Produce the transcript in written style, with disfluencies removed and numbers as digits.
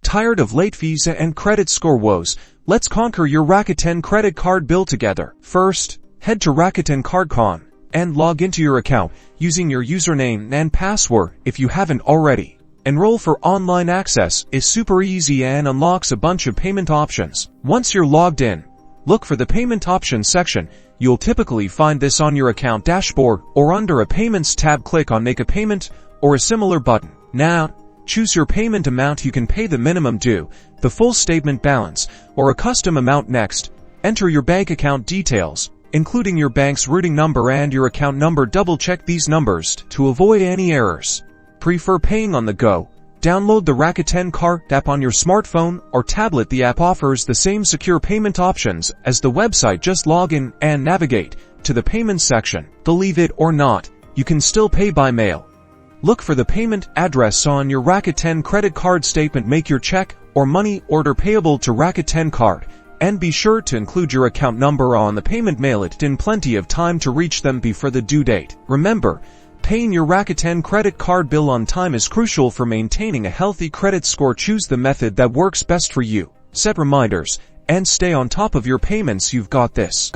Tired of late fees and credit score woes? Let's conquer your Rakuten credit card bill together. First, head to Rakuten Card App and log into your account using your username and password if you haven't already. Enroll for online access is super easy and unlocks a bunch of payment options. Once you're logged in, look for the payment options section. You'll typically find this on your account dashboard or under a payments tab. Click on make a payment or a similar button. Now, choose your payment amount. You can pay the minimum due, the full statement balance, or a custom amount. Next, enter your bank account details, including your bank's routing number and your account number. Double-check these numbers to avoid any errors. Prefer paying on the go? Download the Rakuten Card App on your smartphone or tablet. The app offers the same secure payment options as the website. Just log in and navigate to the payments section. Believe it or not, you can still pay by mail. Look for the payment address on your Rakuten credit card statement. Make your check or money order payable to Rakuten Card, and be sure to include your account number on the payment. Mail it in plenty of time to reach them before the due date. Remember, paying your Rakuten credit card bill on time is crucial for maintaining a healthy credit score. Choose the method that works best for you. Set reminders and stay on top of your payments. You've got this.